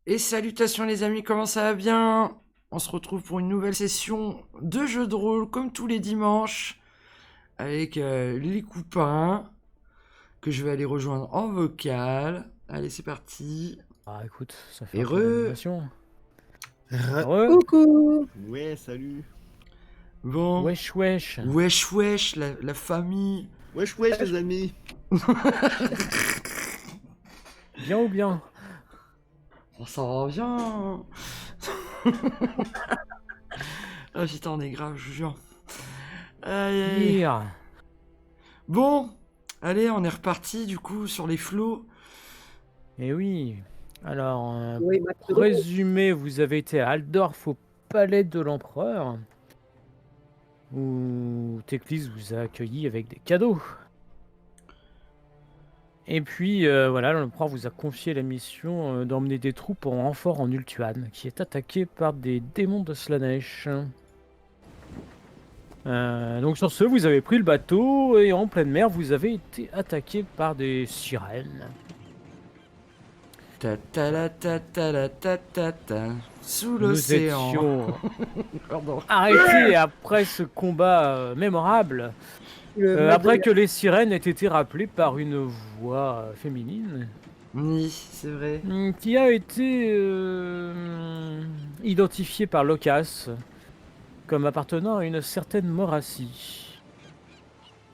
Et salutations les amis, comment ça va bien? On se retrouve pour une nouvelle session de jeu de rôle comme tous les dimanches avec les copains que je vais aller rejoindre en vocal. Allez, c'est parti. Ah écoute, ça fait un peu Heureux. d'animation. Re- Heureux. Coucou. Ouais, salut. Bon. Wesh wesh. Wesh, la famille. Wesh, les amis. Bien ou bien? On s'en revient. Ah putain, on est grave, je vous jure. Aïe, aïe. Lire. Bon, allez, on est reparti du coup sur les flots. Eh oui. Alors, Oui, pour résumer, vous avez été à Altdorf au palais de l'empereur, où Teclis vous a accueilli avec des cadeaux. Et puis voilà, l'empereur vous a confié la mission d'emmener des troupes en renfort en Ultuan, qui est attaqué par des démons de Slanesh. Donc sur ce, vous avez pris le bateau et en pleine mer, vous avez été attaqué par des sirènes. Ta ta la ta ta la ta ta ta. Sous Nous l'océan. étions Pardon. arrêtés après ce combat mémorable, après que les sirènes aient été rappelées par une voix féminine Oui, c'est vrai. qui a été identifiée par Locas comme appartenant à une certaine Morassi.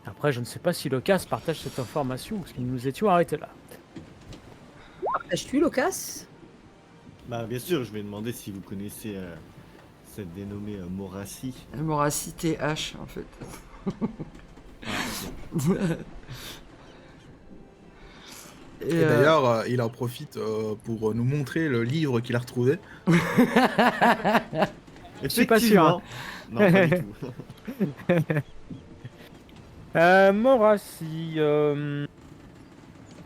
Après, je ne sais pas si Locas partage cette information, parce que nous étions arrêtés là. Partages-tu, Locas? Bah, bien sûr, je vais demander si vous connaissez cette dénommée Morassi. Morassi TH en fait. Et d'ailleurs, il en profite pour nous montrer le livre qu'il a retrouvé. Je suis pas sûr. Hein. Non, pas du tout. Morassi,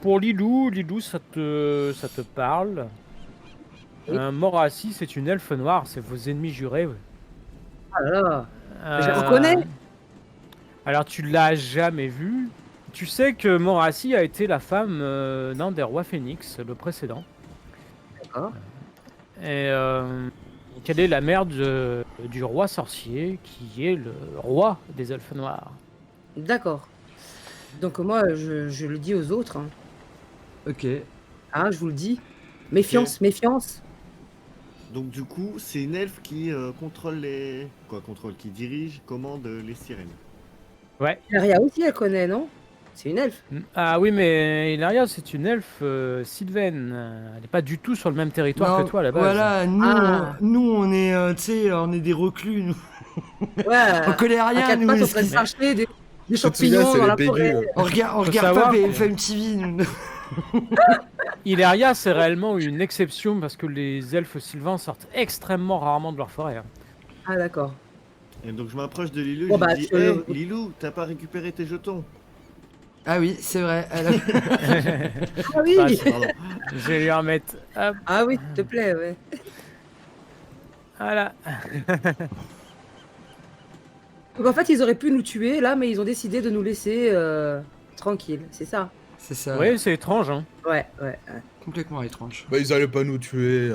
pour Lilou, ça te parle. Oui. Morassi, c'est une elfe noire, c'est vos ennemis jurés. Ah là, je le reconnais. Alors tu l'as jamais vu. Tu sais que Morassi a été la femme d'un des rois phénix, le précédent. D'accord. Et qu'elle est la mère du roi sorcier, qui est le roi des elfes noirs. D'accord. Donc moi, je le dis aux autres. Hein. Ok. Hein, je vous le dis. Méfiance, méfiance. Donc du coup, c'est une elfe qui contrôle les... qui dirige, commande les sirènes. Ouais. Ilaria aussi, elle connaît, non? C'est une elfe. Ah oui, mais Ilaria, c'est une elfe sylvaine. Elle n'est pas du tout sur le même territoire Non, que toi à la base. voilà, nous, Ah. nous on est, tu sais, on est des reclus. Nous. Ouais. On connaît rien, nous. Pas en train de chercher des Celui-là, champignons c'est dans les la forêt. pégus. On regarde savoir pas que- BFM TV. Nous. Ilaria, c'est réellement une exception parce que les elfes sylvains sortent extrêmement rarement de leur forêt. Hein. Ah d'accord. Et donc je m'approche de Lilou, Bon, je bah, lui dis je- hey, Lilou, t'as pas récupéré tes jetons? Ah oui, c'est vrai. Elle a- Ah oui. Bah, Pardon. Je vais lui remettre. Hop, Ah oui, s'il te plaît, ouais. voilà. Donc en fait, ils auraient pu nous tuer là, mais ils ont décidé de nous laisser tranquilles. C'est ça. C'est ça. Oui, c'est étrange. Hein. Ouais, ouais. Complètement étrange. Bah, ils allaient pas nous tuer.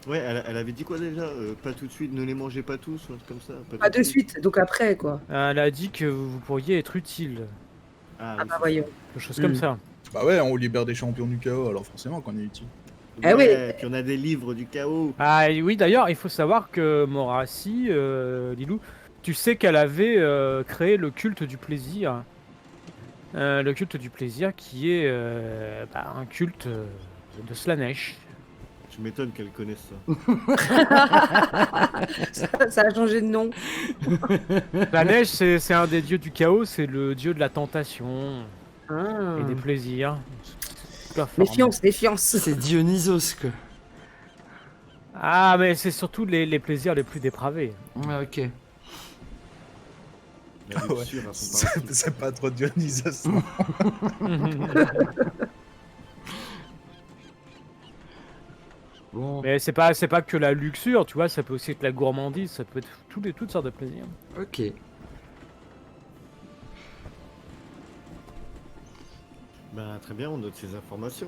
Ouais, elle avait dit quoi déjà? Pas tout de suite, ne les mangez pas tous, ou un truc comme ça. Pas de suite, donc après quoi. Elle a dit que vous pourriez être utile. Ah, Ah oui, bah c'est voyons. Quelque chose comme ça. Bah ouais, on libère des champions du chaos, alors forcément qu'on est utile. ça. Eh oui. Ouais, puis on a des livres du chaos. Ah et oui, d'ailleurs, il faut savoir que Morassi, Lilou, tu sais qu'elle avait créé le culte du plaisir. Le culte du plaisir qui est un culte de Slanesh. Je m'étonne qu'elle connaisse ça. Ça a changé de nom. Slanesh, c'est un des dieux du chaos, c'est le dieu de la tentation Ah. et des plaisirs. Super fort. Méfiance, méfiance. C'est Dionysos, quoi. Ah, mais c'est surtout les plaisirs les plus dépravés. Ouais, ok. La Ah ouais. luxure à son parti. C'est pas trop Dionysos. non. Bon, Mais c'est pas que la luxure, tu vois, ça peut aussi être la gourmandise, ça peut être toutes sortes de plaisirs. ok. Bah très bien, on note ces informations.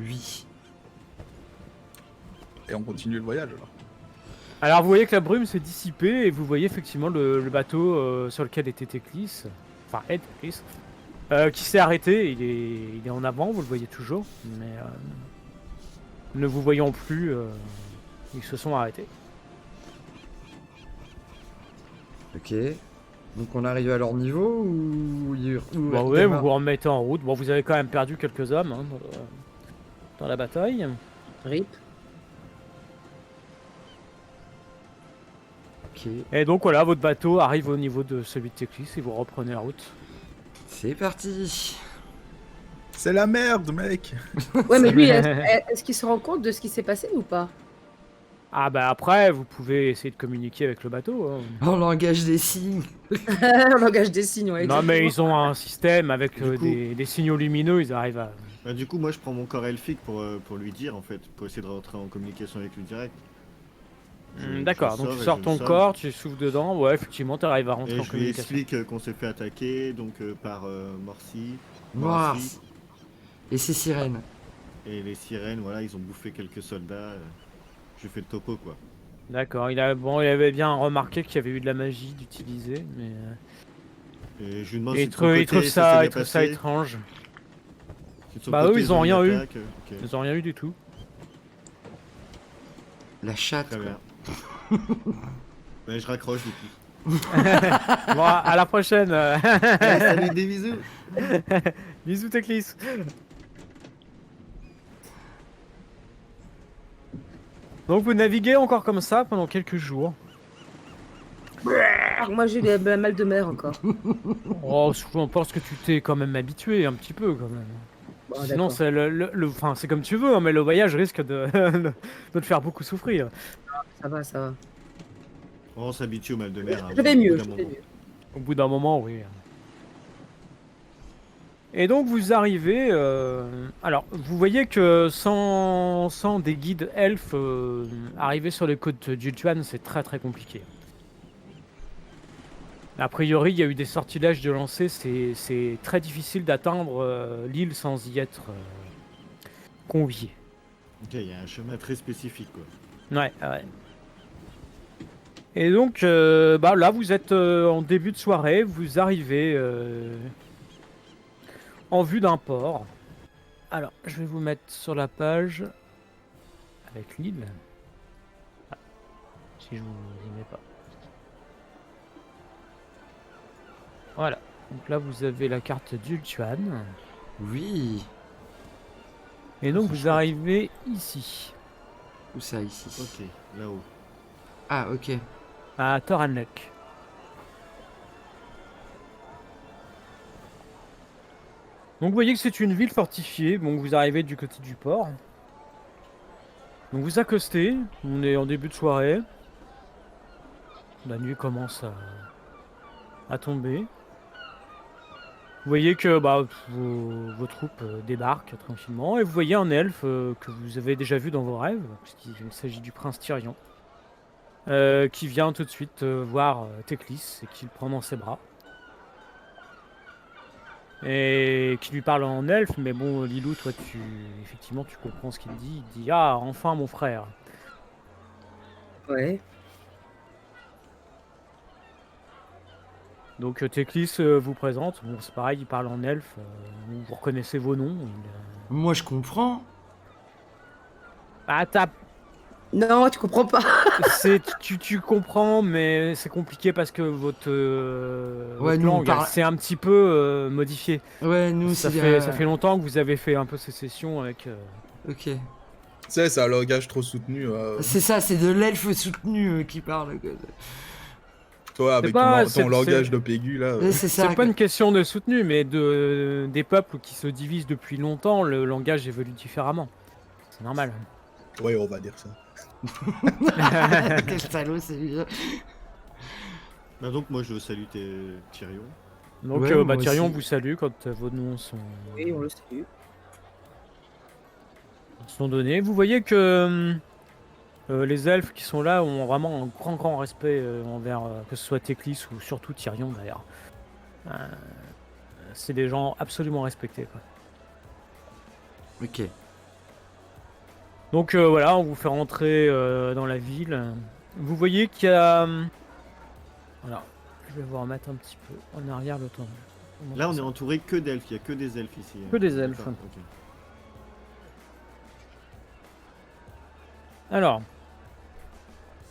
Oui. Et on continue le voyage alors. Alors vous voyez que la brume s'est dissipée et vous voyez effectivement le bateau sur lequel était Teclis, enfin est Teclis, qui s'est arrêté. Il est en avant, vous le voyez toujours, mais ne vous voyant plus, ils se sont arrêtés. Ok. Donc on arrive à leur niveau ou Bon, ouais, vous vous remettez en route. Bon, vous avez quand même perdu quelques hommes hein, dans la bataille. Rip. Ok. Et donc voilà, votre bateau arrive au niveau de celui de Teclis et vous reprenez la route. C'est parti. C'est la merde, mec. Ouais, mais lui, est-ce qu'il se rend compte de ce qui s'est passé ou pas? Ah bah après, vous pouvez essayer de communiquer avec le bateau. Hein. En langage des signes. En langage des signes, ouais. Non mais exactement. ils ont un système avec Du coup- des signaux lumineux, ils arrivent à... Bah, du coup, moi, je prends mon corps elfique pour lui dire, en fait, pour essayer de rentrer en communication avec lui direct. D'accord, donc tu sors ton corps, tu souffles dedans, ouais effectivement tu arrives à rentrer Et en je lui communication. explique qu'on s'est fait attaquer donc par Morsi. Noir. Morsi. Et ces sirènes. Et les sirènes, voilà, ils ont bouffé quelques soldats. Je lui fais le topo, quoi. D'accord, il avait bien remarqué qu'il y avait eu de la magie d'utiliser, mais... Et je lui demande Et si de son il trouve côté, ça, s'est il bien trouve ça passé. étrange. Si de son Bah, côté, eux, ils ont rien eu. attaque, ok, Ils ont rien eu du tout. La chatte. très quoi. bien. Mais je raccroche du coup. Bon, à la prochaine. Ouais, salut, des bisous. Bisous Teclis. Donc vous naviguez encore comme ça pendant quelques jours. Moi, j'ai eu le mal de mer encore. Oh, je pense que tu t'es quand même habitué un petit peu quand même. Bon, Sinon, d'accord. c'est enfin, c'est comme tu veux, hein, mais le voyage risque de, de te faire beaucoup souffrir. Ça va, ça va. On s'habitue au mal de mer. hein, Je vais au bout mieux, d'un je vais moment. mieux. Au bout d'un moment, oui. Et donc vous arrivez. Alors, vous voyez que sans des guides elfes, arriver sur les côtes d'Ultuan, c'est très très compliqué. A priori, il y a eu des sortilèges de lancer, c'est très difficile d'atteindre l'île sans y être convié. Ok, il y a un chemin très spécifique, quoi. Ouais, ouais. Et donc, bah là, vous êtes en début de soirée, vous arrivez en vue d'un port. Alors, je vais vous mettre sur la page avec l'île. Ah, si je vous y mets pas. Voilà. Donc là, vous avez la carte d'Ultuan. Oui. Et donc, c'est vous chouette. arrivez ici, Où ça ici? Ok, là-haut. Ah ok. à Thoranlek. Donc vous voyez que c'est une ville fortifiée, donc vous arrivez du côté du port. Donc vous accostez, on est en début de soirée. La nuit commence à tomber. Vous voyez que bah, vos troupes débarquent tranquillement et vous voyez un elfe que vous avez déjà vu dans vos rêves, puisqu'il s'agit du prince Tyrion, qui vient tout de suite voir Teclis et qui le prend dans ses bras. Et qui lui parle en elfe, mais bon, Lilou, toi, effectivement, tu comprends ce qu'il dit. Il dit « Ah, enfin, mon frère !» Ouais. Donc Teclis vous présente. Bon, c'est pareil, il parle en elfe. Vous reconnaissez vos noms. Moi je comprends. Ah, Non, tu comprends pas. tu comprends, mais c'est compliqué parce que votre Ouais, nous, on langue, parle- c'est un petit peu modifié. Ouais, nous Ça c'est. ça fait longtemps que vous avez fait un peu ces sessions avec... Ok. Tu sais, c'est un langage trop soutenu. C'est ça, c'est de l'elfe soutenu qui parle. quoi. Toi, avec pas- ton c'est- langage c'est- de Pégu, là. Ouais, c'est ça. C'est pas une question de soutenu, mais des peuples qui se divisent depuis longtemps, le langage évolue différemment. C'est normal. Ouais, on va dire ça. Quel salaud, c'est lui. Bah donc moi je salue Tyrion. Donc Ouais, moi Tyrion aussi. vous salue quand vos noms Oui, on le salue. sont donnés. Vous voyez que les elfes qui sont là ont vraiment un grand respect envers que ce soit Teclis ou surtout Tyrion d'ailleurs. C'est des gens absolument respectés, quoi. Ok. Donc voilà, on vous fait rentrer dans la ville. Vous voyez qu'il y a... Alors, je vais vous remettre un petit peu en arrière le temps. Là, on est entouré que d'elfes. Il y a que des elfes ici. Que des elfes. D'accord, ok. Alors,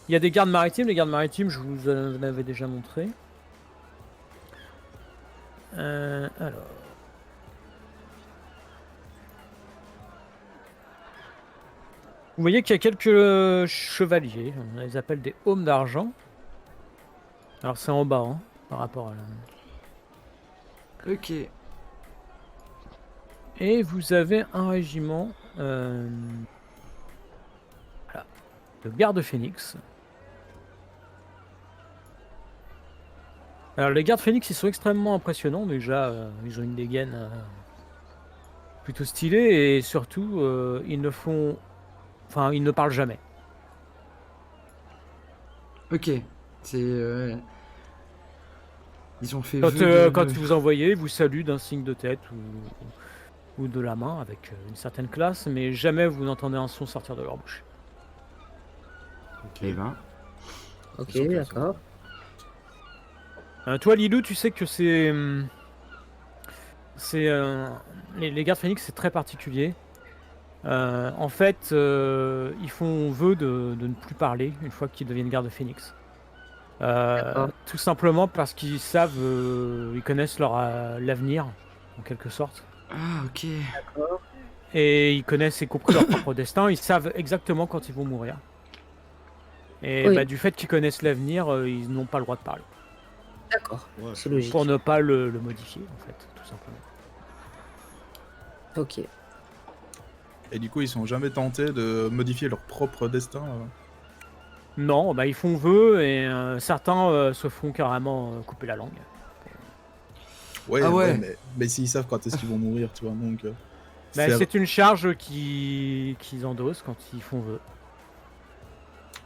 il y a des gardes maritimes. Les gardes maritimes, je vous en avais déjà montré. Alors... Vous voyez qu'il y a quelques chevaliers. On les appelle des aumes d'argent. Alors c'est en bas, hein, par rapport à la... Ok. Et vous avez un régiment... Voilà. Le garde phénix. Alors les gardes phénix, ils sont extrêmement impressionnants. Déjà, ils ont une dégaine plutôt stylée. Et surtout, ils ne font... Enfin, ils ne parlent jamais. Ok. C'est... Ils ont fait Quand, vœu de... quand vous envoyez, ils vous saluent d'un signe de tête ou de la main avec une certaine classe, mais jamais vous n'entendez un son sortir de leur bouche. Ok. Eh ben... Ok, Ils sont d'accord. Toi, Lilou, tu sais que c'est... les gardes phénix, c'est très particulier. En fait, ils font vœu de ne plus parler une fois qu'ils deviennent gardes phénix. D'accord. Tout simplement parce qu'ils savent, ils connaissent l'avenir, en quelque sorte. Ah, ok. Et ils connaissent y compris leur propre destin, ils savent exactement quand ils vont mourir. Et Oui. bah, du fait qu'ils connaissent l'avenir, ils n'ont pas le droit de parler. D'accord. Ouais, C'est logique. Pour ne pas le modifier, en fait, tout simplement. Ok. Et du coup, ils sont jamais tentés de modifier leur propre destin. Non, bah, ils font vœu et certains se font carrément couper la langue. Ouais, Ah ouais. mais s'ils savent quand est-ce qu'ils vont mourir, tu vois, donc... Bah, faire- c'est une charge qu'ils endossent quand ils font vœu.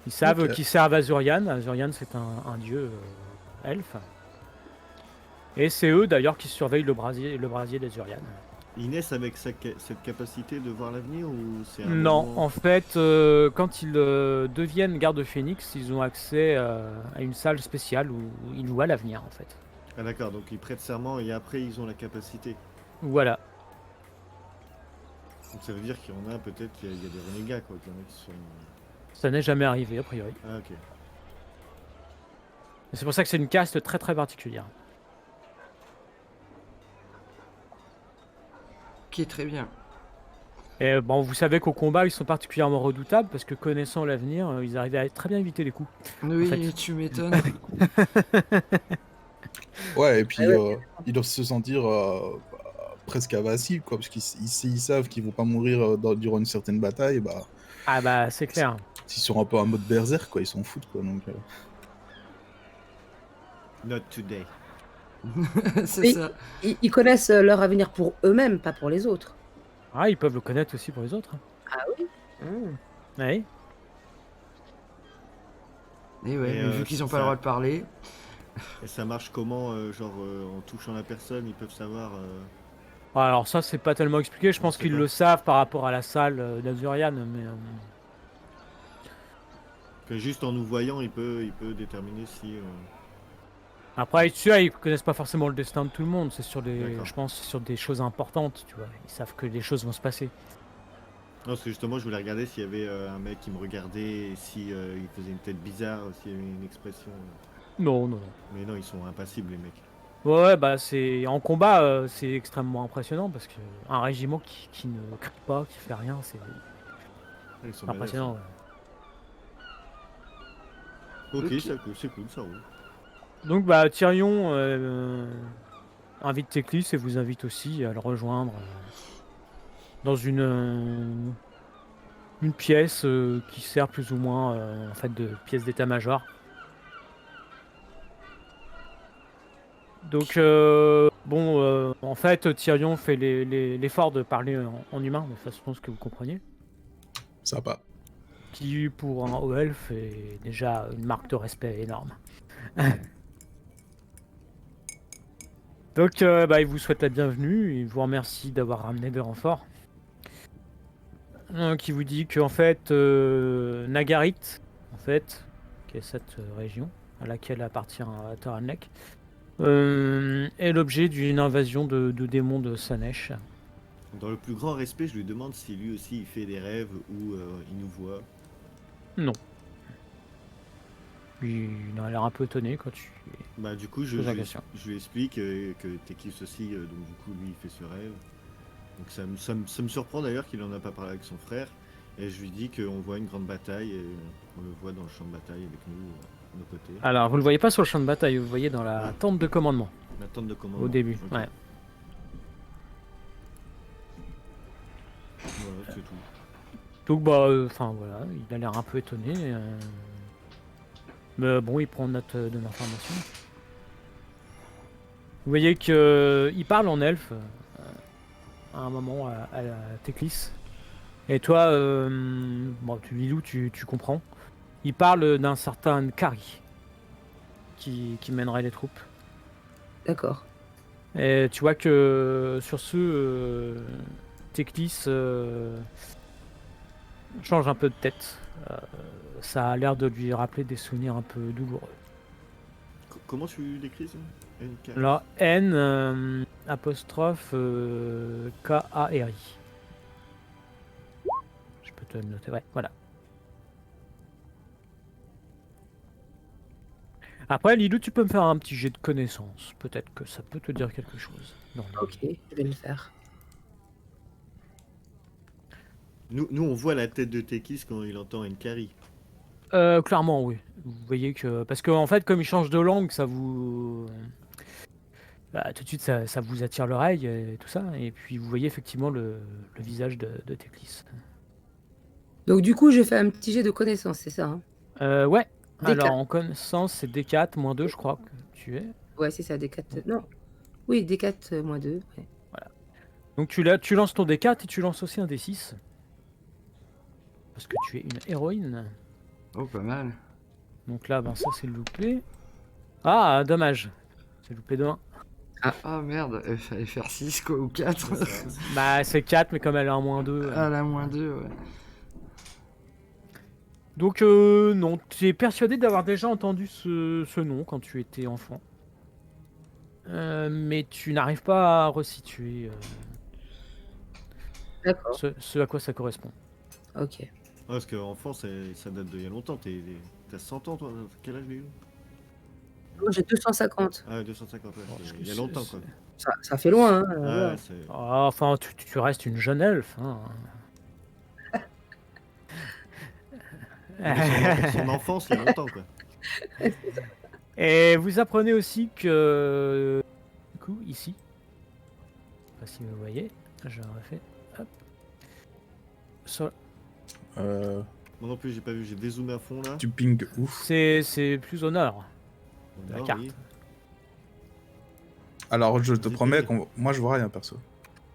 Ils savent Ok. qu'ils servent Azurian. Azurian, c'est un dieu elfe. Et c'est eux d'ailleurs qui surveillent le brasier d'Azurian. Inès avec cette capacité de voir l'avenir ou c'est un Non, moment- en fait, quand ils deviennent garde phénix, ils ont accès à une salle spéciale où ils voient l'avenir en fait. Ah d'accord, donc ils prêtent serment et après ils ont la capacité. Voilà. Donc ça veut dire qu'il y en a peut-être qu'il y a des renégats quoi, qu'il y en a qui sont... Ça n'est jamais arrivé a priori. Ah ok. Et c'est pour ça que c'est une caste très très particulière. Ok, très bien. Et bon, vous savez qu'au combat, ils sont particulièrement redoutables parce que connaissant l'avenir, ils arrivent à très bien éviter les coups. Oui, fait. tu m'étonnes. Ouais, et puis Ah ouais. ils doivent se sentir presque invincibles, quoi, parce qu'ils savent qu'ils vont pas mourir durant une certaine bataille, bah, Ah bah c'est clair. s'ils sont un peu en mode berserk, quoi, ils s'en foutent, quoi, donc... Not today. C'est Oui. ça. Ils connaissent leur avenir pour eux-mêmes, pas pour les autres. Ah, ils peuvent le connaître aussi pour les autres. Ah oui. Oui. Et ouais, Et, mais vu qu'ils ont pas ça- le droit de parler... Et ça marche comment en touchant la personne, ils peuvent savoir... Alors ça, c'est pas tellement expliqué. Je On pense sait qu'ils pas. le savent par rapport à la salle d'Azurian, mais Que juste en nous voyant, il peut déterminer si... après, celui-là, ils connaissent pas forcément le destin de tout le monde. C'est sur des, D'accord. je pense, sur des choses importantes, tu vois. Ils savent que les choses vont se passer. Non, parce que justement, je voulais regarder s'il y avait un mec qui me regardait, et si il faisait une tête bizarre, s'il y avait une expression. Non, non, non. Mais non, ils sont impassibles, les mecs. Ouais, bah c'est en combat, c'est extrêmement impressionnant parce que un régiment qui ne crie pas, qui fait rien, c'est Ils sont impressionnant. Ouais. balèzes. Ok, Ok. c'est cool, ça roule. Donc bah Tyrion invite Teclis et vous invite aussi à le rejoindre dans une pièce qui sert plus ou moins en fait de pièce d'état-major. Donc en fait Tyrion fait l'effort de parler en humain de façon à ce que vous compreniez. Sympa. Qui pour un haut elfe est déjà une marque de respect énorme. Donc il vous souhaite la bienvenue, il vous remercie d'avoir ramené des renforts. qui vous dit qu'en fait, Nagarit, en fait, qui est cette région à laquelle appartient Taranlek, est l'objet d'une invasion de démons de Sanesh. Dans le plus grand respect, je lui demande si lui aussi il fait des rêves ou il nous voit. Non. Il a l'air un peu étonné quand tu... Bah du coup, je Pose la lui question. je lui explique que Tekis aussi, donc du coup lui il fait ce rêve. Donc ça me surprend d'ailleurs qu'il en a pas parlé avec son frère. Et je lui dis qu'on voit une grande bataille et on le voit dans le champ de bataille avec nous, à nos côtés. Alors, vous le voyez pas sur le champ de bataille, vous le voyez dans la tente de commandement, La tente de commandement. au début. Ok. Ouais. Voilà, c'est tout. Donc, bah, enfin, voilà, il a l'air un peu étonné. Mais bon, il prend note de l'information. Vous voyez qu'il parle en elfe à un moment à Teklis. Et toi, bon, Lilou, tu comprends. Il parle d'un certain Kari qui mènerait les troupes. D'accord. Et tu vois que sur ce, Teklis change un peu de tête. Ça a l'air de lui rappeler des souvenirs un peu douloureux. Comment tu l'écris ça? NK? Alors, N apostrophe K-A-R-I. Je peux te le noter, ouais, voilà. Après, Lilou, tu peux me faire un petit jet de connaissance. Peut-être que ça peut te dire quelque chose. Ok, je vais le faire. Nous on voit la tête de Tekis quand il entend Nkari. Clairement, oui. Vous voyez que... Parce qu'en fait, comme il change de langue, ça vous... Bah, tout de suite, ça vous attire l'oreille et tout ça. Et puis, vous voyez effectivement le visage de Teklis. Donc du coup, j'ai fait un petit jet de connaissance, c'est ça, hein? Ouais. D4. Alors, en connaissance, c'est D4, moins 2, je crois que tu es. Ouais, c'est ça, D4. Non. Oui, D4 moins 2. Ouais. Donc, tu lances ton D4 et tu lances aussi un D6. Parce que tu es une héroïne. Oh, pas mal. Donc là, ben ça, c'est loupé. Ah, dommage. C'est loupé de 1. Ah merde, il fallait faire 6 quoi, ou 4. Bah, c'est 4, mais comme elle est en moins 2. Ah, la moins 2, ouais. Donc, non, tu es persuadé d'avoir déjà entendu ce nom quand tu étais enfant. Mais tu n'arrives pas à resituer D'accord. ce à quoi ça correspond. Ok. Ouais, parce qu'enfant ça date d'il y a longtemps. T'as 100 ans toi? Quel âge Léo? Moi, j'ai 250. Ah 250, ouais. Bon, parce que Il y a c'est- longtemps quoi. Ça fait loin, hein. Ouais, Voilà. c'est... Ah, enfin, tu restes une jeune elfe. Hein. Mais son enfance il y a longtemps quoi. Et vous apprenez aussi que, du coup, ici, je sais pas si vous voyez, je refais, hop, sur- Moi non plus j'ai pas vu, j'ai dézoomé à fond là. Tu ping ouf. c'est plus au nord de la Non, carte. oui. Alors je te Vas-y, promets ping. qu'on... Moi je vois rien perso.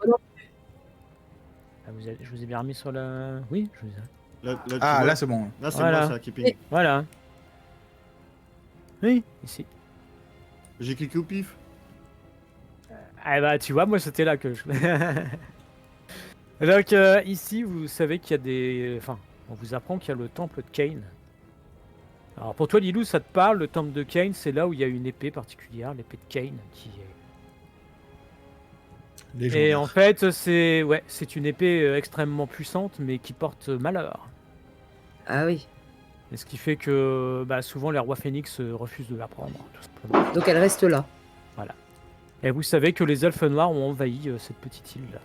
Ah, je vous ai bien remis sur la... Oui, je vous ai... Là, tu Ah vois là c'est bon. Là c'est Voilà. moi ça qui ping. Voilà. Oui, ici. J'ai cliqué au pif. Ah bah tu vois, moi c'était là que je... Donc ici, vous savez qu'il y a des... Enfin, on vous apprend qu'il y a le temple de Cain. Alors pour toi, Lilou, ça te parle, le temple de Cain, c'est là où il y a une épée particulière, l'épée de Cain, qui est... Et en fait, c'est une épée extrêmement puissante, mais qui porte malheur. Ah oui. Et ce qui fait que bah, souvent les rois phénix refusent de la prendre, tout simplement. Donc elle reste là. Et vous savez que les elfes noirs ont envahi cette petite île.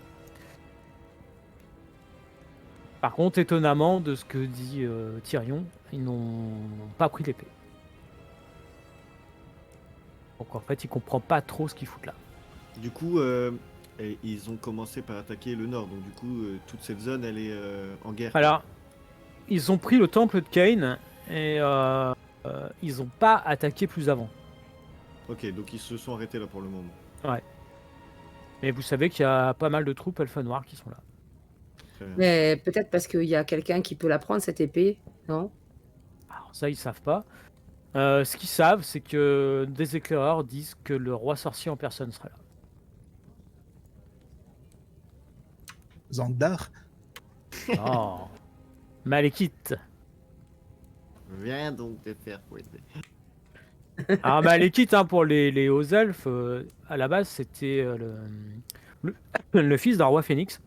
Par contre, étonnamment, de ce que dit Tyrion, ils n'ont pas pris l'épée. Donc en fait, il comprend pas trop ce qu'ils foutent là. Du coup, et ils ont commencé par attaquer le nord, donc du coup, toute cette zone, elle est en guerre. Alors, ils ont pris le temple de Cain et ils n'ont pas attaqué plus avant. Ok, donc ils se sont arrêtés là pour le moment. Mais vous savez qu'il y a pas mal de troupes elfes noirs qui sont là. Très bien. Mais peut-être parce qu'il y a quelqu'un qui peut la prendre, cette épée, non? Alors ça, ils savent pas. Ce qu'ils savent, c'est que des éclaireurs disent que le roi sorcier en personne serait là. Zandar. Oh. Malekith. Viens donc te faire fouetter. Alors Malekith, hein, pour les hauts elfes, à la base c'était le fils d'un roi phénix.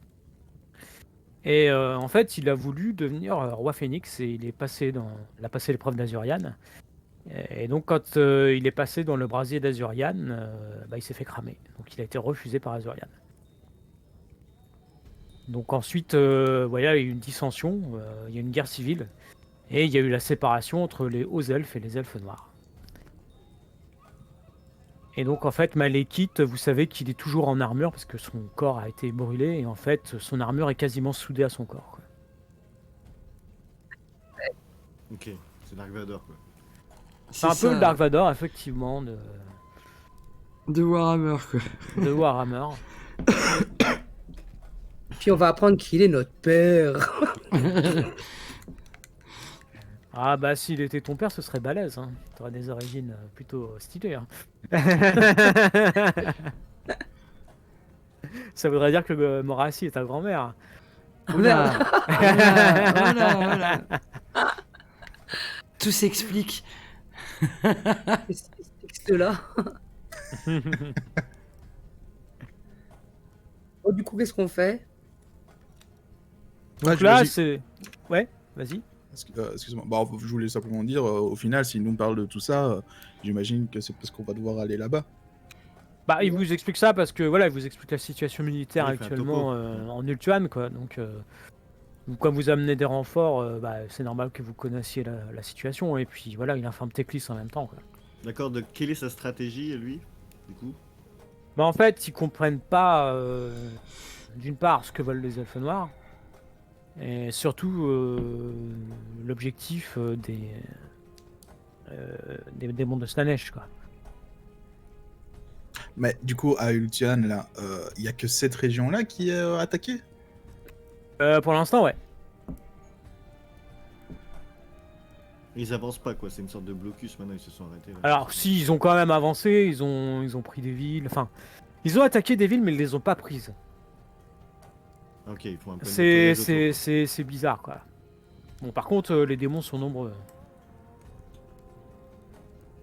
Et en fait, il a voulu devenir roi phénix et il a passé l'épreuve d'Azurian. Et donc, quand il est passé dans le brasier d'Azurian, il s'est fait cramer. Donc, il a été refusé par Azurian. Donc, ensuite, voilà, il y a eu une dissension, il y a eu une guerre civile, et il y a eu la séparation entre les hauts elfes et les elfes noirs. Et donc, en fait, Malekith, vous savez qu'il est toujours en armure parce que son corps a été brûlé, et en fait, son armure est quasiment soudée à son corps, quoi. Ok, c'est Dark Vador quoi. C'est un peu ça, le Dark Vador, effectivement, de de Warhammer, quoi. Warhammer. Puis on va apprendre qu'il est notre père. Ah bah s'il était ton père, ce serait balèze, hein. T'aurais des origines plutôt stylées, hein. Ça voudrait dire que Morassi est ta grand-mère. Oula, oula, oula, oula. Tout s'explique. Qu'est-ce que c'est que cela? Oh, du coup, qu'est-ce qu'on fait? Donc Ouais, là, j'imagine- c'est... Ouais, vas-y. Excuse-moi. Bah, je voulais simplement dire, au final, s'il nous parle de tout ça, j'imagine que c'est parce qu'on va devoir aller là-bas. Bah, il vous explique ça parce que, voilà, il vous explique la situation militaire Oui, il fait un actuellement topo. en Ultuan, quoi. Donc, comme vous amenez des renforts, c'est normal que vous connaissiez la situation. Et puis, voilà, il informe Teclis en même temps, quoi. D'accord, de quelle est sa stratégie lui du coup? Bah, en fait, ils comprennent pas, d'une part, ce que veulent les elfes noirs, et surtout l'objectif des mondes de Slaanesh, quoi. Mais du coup, à Ultian, là, il y a que cette région-là qui est attaquée? Pour l'instant, ouais. Ils avancent pas quoi, c'est une sorte de blocus maintenant, ils se sont arrêtés. Là. Alors, si, ils ont quand même avancé, ils ont pris des villes, enfin, ils ont attaqué des villes, mais ils les ont pas prises. Ok, ils font un peu de C'est nettoyage autour, c'est bizarre, quoi. Bon, par contre, les démons sont nombreux. quoi.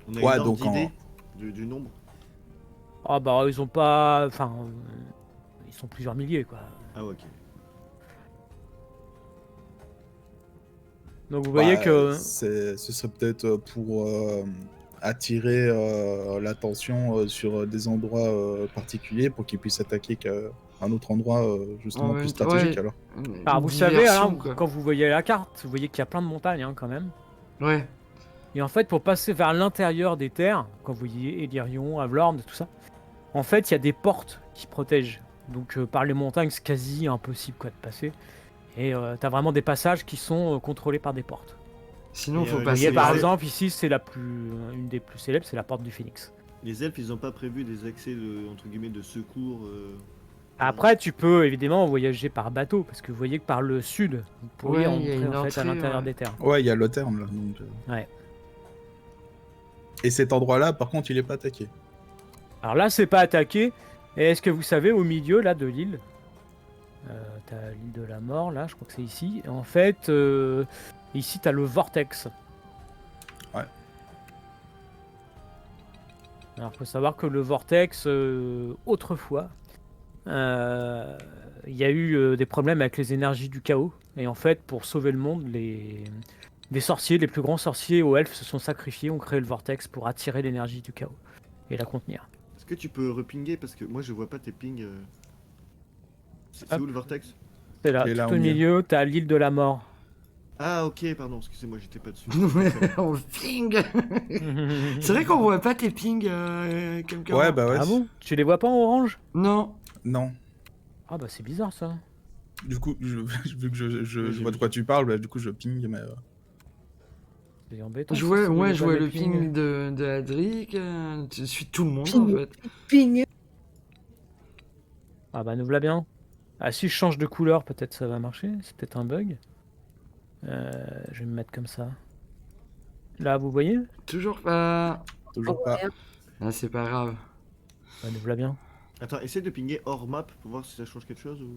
On a Ouais, une ordre donc en- d'idée du nombre. Ah bah, ils ont pas... Enfin, ils sont plusieurs milliers, quoi. Ah ouais, ok. Donc, vous voyez Bah, que... ce serait peut-être pour attirer l'attention sur des endroits particuliers pour qu'ils puissent attaquer qu'à un autre endroit justement En plus même temps, stratégique ouais. alors. Alors, vous savez, Diversion, hein, quoi. quand vous voyez la carte, vous voyez qu'il y a plein de montagnes, hein, quand même. Ouais. Et en fait, pour passer vers l'intérieur des terres, quand vous voyez Elirion, Avlorn, tout ça, en fait, il y a des portes qui protègent. Donc, par les montagnes, c'est quasi impossible, quoi, de passer. Et t'as vraiment des passages qui sont contrôlés par des portes. Sinon, Et, faut vous Vous passer. voyez, par les- exemple, ici, c'est une des plus célèbres, c'est la porte du Phénix. Les elfes, ils ont pas prévu des accès de, entre guillemets, de secours. Après, tu peux évidemment voyager par bateau, parce que vous voyez que par le sud, vous pourriez Ouais, il y a entrer une en fait à entrée, l'intérieur ouais. des terres. Ouais, il y a le terme là. Donc, Ouais. Et cet endroit-là, par contre, il est pas attaqué. Alors là, c'est pas attaqué. Et est-ce que vous savez, au milieu là de l'île, t'as l'île de la mort, là, je crois que c'est ici. Et en fait, ici, t'as le vortex. Ouais. Alors, faut savoir que le vortex, autrefois, il y a eu des problèmes avec les énergies du chaos. Et en fait, pour sauver le monde, les sorciers, les plus grands sorciers aux elfes se sont sacrifiés, ont créé le vortex pour attirer l'énergie du chaos et la contenir. Est-ce que tu peux repinguer parce que moi je vois pas tes pings. C'est Hop. où le vortex? C'est là, Et là, tout au au milieu, t'as l'île de la mort. Ah ok, pardon, excusez-moi, j'étais pas dessus. On ping. C'est vrai qu'on voit pas tes pings, quelqu'un. Ouais, bah ouais. Ah bon? Tu les vois pas en orange? Non. Non. Ah bah c'est bizarre ça. Du coup, vu que je Ouais, j'ai vois de vu. quoi tu parles, bah, du coup je ping, mais C'est embêtant. Je ça, vois, si vous ouais, voyez je pas vois mes le pings. ping de Adric. Tu suis tout le monde, Ping. en fait. Ping. Ah bah nous voilà bien. Ah si je change de couleur, peut-être ça va marcher. C'est peut-être un bug. Je vais me mettre comme ça. Là, vous voyez? Toujours pas. toujours Oh, pas. rien. Ah, c'est pas grave. Bah nous voilà bien. Attends, essaie de pinguer hors map pour voir si ça change quelque chose ou.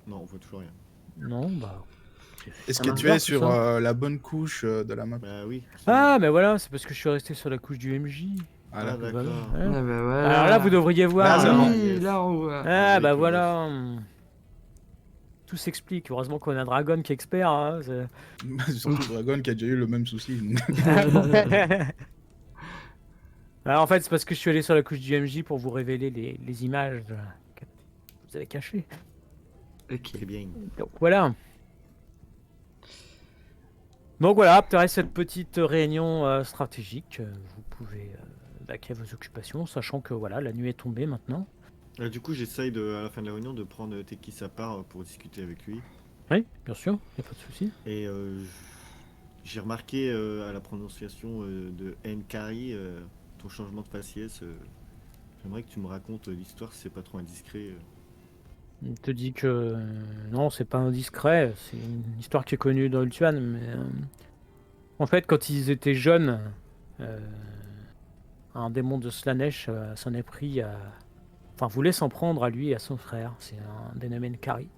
Non, on voit toujours rien. Non, bah. Est-ce ça que marche tu bien, es tout sur ça. la bonne couche de la map? Bah oui. Ah, mais voilà, c'est parce que je suis resté sur la couche du MJ. Voilà. Ah, Voilà, d'accord. ouais. Ah bah voilà. Alors là, vous devriez voir. Là, ça va. Oui, yes. là on voit. Ah, Avec bah le voilà. Tout s'explique. Heureusement qu'on a Dragon qui est expert. Hein, Surtout Dragon qui a déjà eu le même souci. donc. Alors, en fait, c'est parce que je suis allé sur la couche du MJ pour vous révéler les images que vous avez cachées. Ok. Très bien. Donc voilà. Donc voilà, après cette petite réunion stratégique, vous pouvez vaquer à vos occupations, sachant que voilà, la nuit est tombée maintenant. Du coup, j'essaye à la fin de la réunion de prendre Tekis à part pour discuter avec lui. Oui, bien sûr, il n'y a pas de souci. Et j'ai remarqué à la prononciation de Nkari ton changement de faciès. J'aimerais que tu me racontes l'histoire si c'est pas trop indiscret. Il te dit que non, c'est pas indiscret, c'est une histoire qui est connue dans Ultuan, mais en fait, quand ils étaient jeunes, un démon de Slanesh s'en est pris à. Enfin, voulait s'en prendre à lui et à son frère. C'est un dénommé Nkari.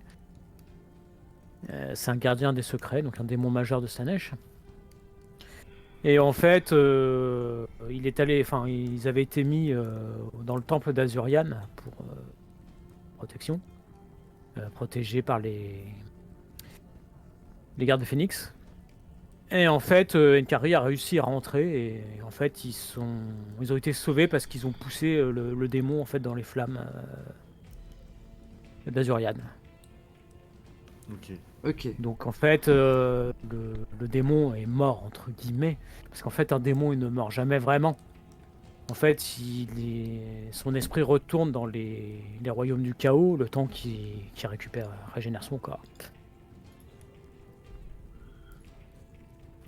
C'est un gardien des secrets, donc un démon majeur de Slanesh. Et en fait, ils avaient été mis dans le temple d'Azurian pour protection, protégés par les gardes de Phénix. Et en fait, Nkari a réussi à rentrer et en fait, ils ont été sauvés parce qu'ils ont poussé le démon en fait dans les flammes d'Azurian. Ok. Ok. Donc en fait, le démon est mort entre guillemets parce qu'en fait, un démon il ne meurt jamais vraiment. En fait, son esprit retourne dans les royaumes du chaos le temps qu'il régénère son corps.